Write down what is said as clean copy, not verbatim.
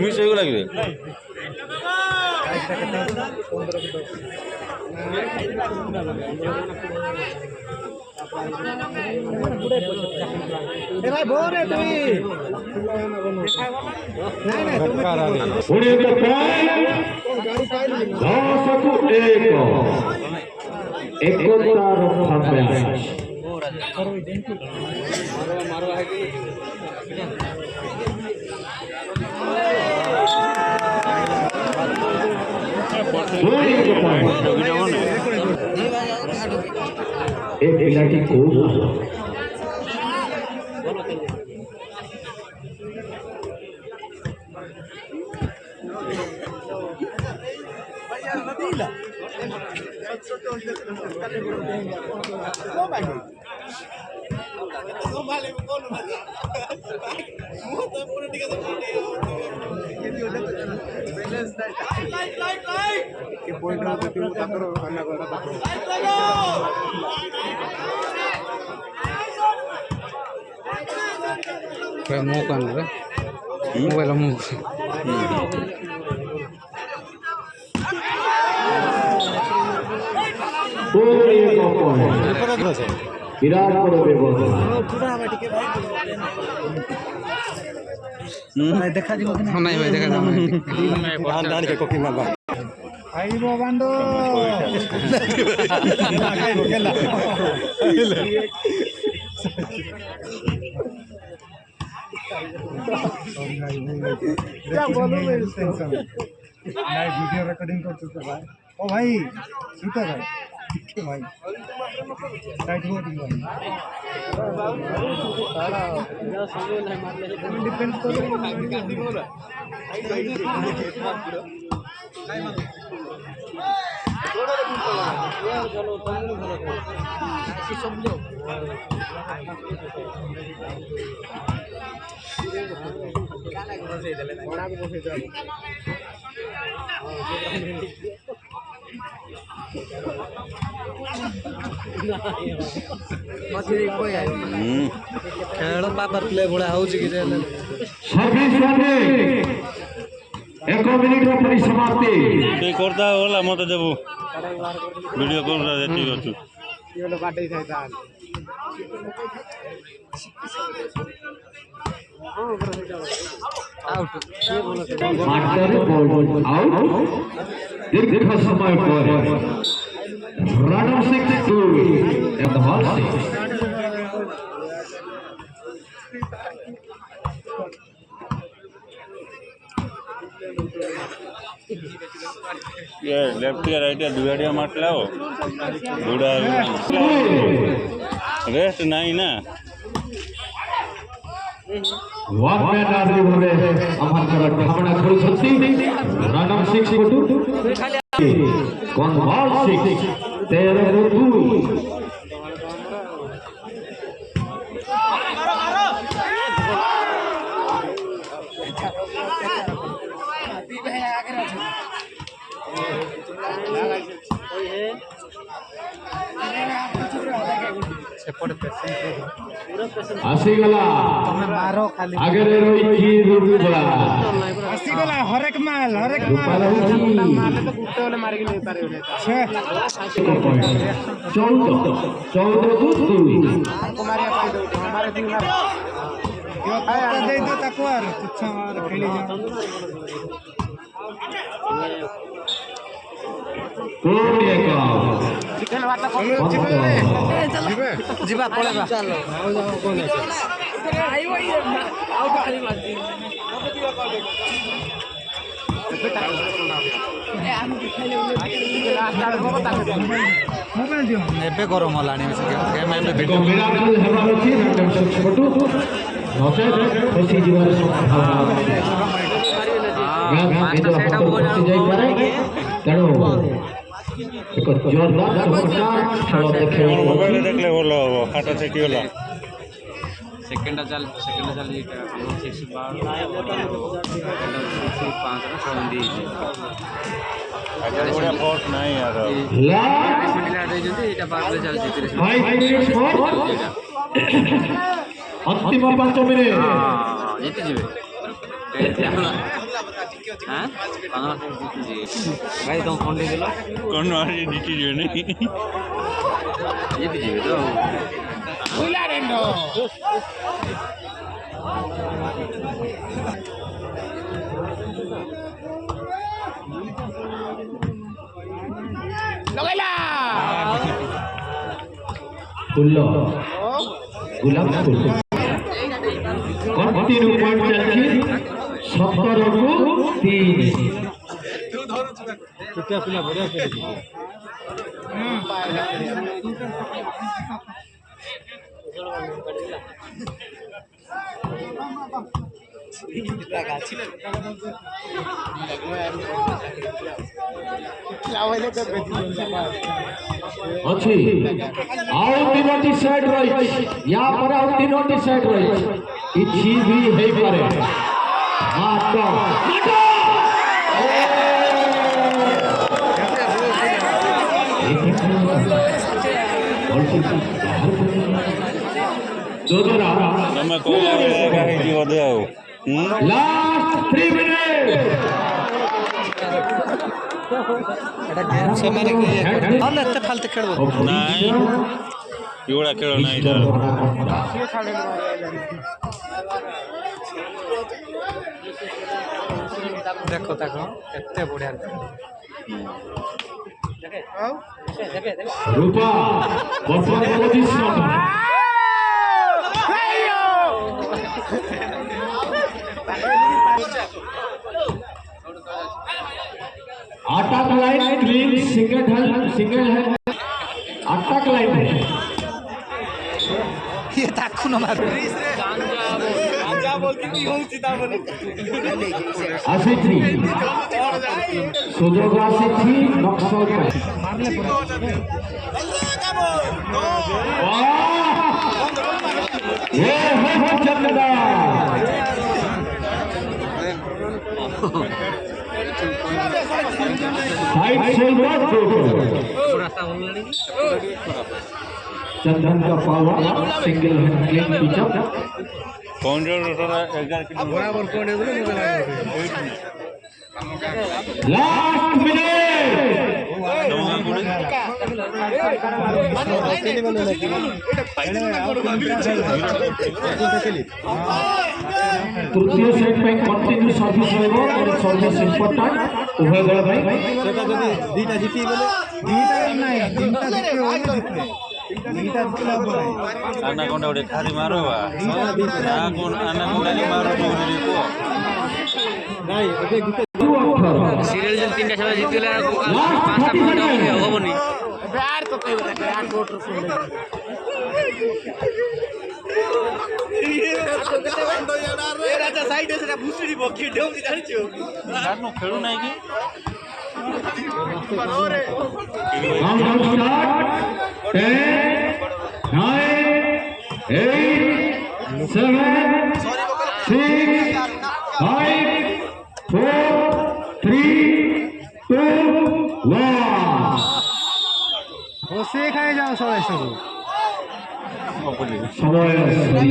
miss ହେଇଗଲା କି पिलाटी को मुँह कान रे मोबाइल मुँह विराट बड़ो देखा जी नहीं भाई देखा धान के कोकी माबा आइबो बांडो क्या बोलो मैं टेंशन नहीं वीडियो रिकॉर्डिंग कर चुका भाई ओ भाई शूटर है भाई साइड बोर्डिंग भाई सारा डिफेंस तो गाड़ी बोला चलो समझो खेल पापर प्ले भड़ा हो एक मिनिट परिसमाप्ति करता होला मत देबो वीडियो करता देती अछु ये लो काटे छै ताल आउट ये बोलो मास्टर बॉल आउट दीर्घ समय पर रन 6-2 एट द बॉल ये लेफ्ट या राइट या दुआड़िया मारला हो दुड़ा रेस्ट नहीं ना वन मैन आदमी भाबे अमन कर ढाबना छोड़ी छथि रन 6-2 कोन बॉल 6 13-2 आसीगला आगे रोई की रुबा आसीगला हरेक माल माल तो गुट्टे वाले मार के नहीं पारे होने 14-2 कुमारिया पाई दो हमारे दिन मार यो पता दे दो तकवार कुछ मार खेली जा चिकन वाला कौन जीवा पड़ेगा चलो जाओ कौन है आई वही आओ खाली मार दी मोबाइल दियो एबे करो मलानी गेम एबे वीडियो मिराकल हेबार अछि रन छोटू नसे खुशी जीवन संभावना सेट हो जाई पारे तेणु एक जोरदार खेल देखे मोबाइल देखले बोलो फाटा सेटी होला सेकंड चल 6 बार 5 रा 6 दी अगर बड़ा फोर्स नहीं यार मिला दे जंती एटा बार चल 5 मिनट्स अंतिम 5 मिनिट ଜିତିଯିବେ ହାଁ ଭାଇ ତମ ଫୋନ୍ ଦେଇଦେଲ କ'ଣ ମାରି ଜିତିଯିବେନି ଜିତିଯିବେ ତ फुल गुलाब फुल कंटिन्यू पॉइंट चलछि 17 को 3 छोटा पिला बढ़िया खेले अच्छी आउ तीनोटी सेट रही या पर आउ तीनोटी सेट रही किछि भी हे पारे मात्र जोदरा ତମେ କହିଲା ବେଳେ ଏକା ହେଇଛି ବୋଧେ ଆଉ लास्ट 3 मिनट ସେମାନେ ନହେଲେ ଏତେ ଫାଲତୁ ଖେଳିବ ନାଇଁ ଏଗୁଡ଼ା ଖେଳ ନାହିଁ ତାର ଦେଖ ତାକୁ କେତେ ବଢିଆ रूपा वर्तमान position attack line clean single है अटैक लाइन है ये ताकू न मार आसिथी सुजोग आसिथी नक्सल ये है चंदा साइड शोल्डर चंदन का पावर सिंगल हैंड क्लीन पिचअप कौन जो 11 किलो बराबर कोने बोले लास्ट मिनट तृतीय सेट पे कंटिन्यू सर्विस रहबो और सर्विस इंपोर्टेंट उभय दल भाई सेटा जदी दीटा जीती बोले दीटा नहीं तीनटा जीते होले जीते दीटा जितला बोले आनाकोंडा उड़े खाली मारो बा ना कोन आनाकोंडा के मारो बोली को नहीं एबे जीते ସିରିଏଲ ଯେମିତି 3ଟା ଖେଳ ଜିତିଲା 5ଟା ପଏଣ୍ଟ ହବନି यार तो कोई बता यार वोट रसूल ये राजा साइड से ना भूसड़ी बकी डेम की जानि छु नानो खेलु नाही की काउंटडाउन स्टार्ट 10 9 8 7 6 5 4 3 2 1 होसे खाए जाओ सब ऐसे समय सरी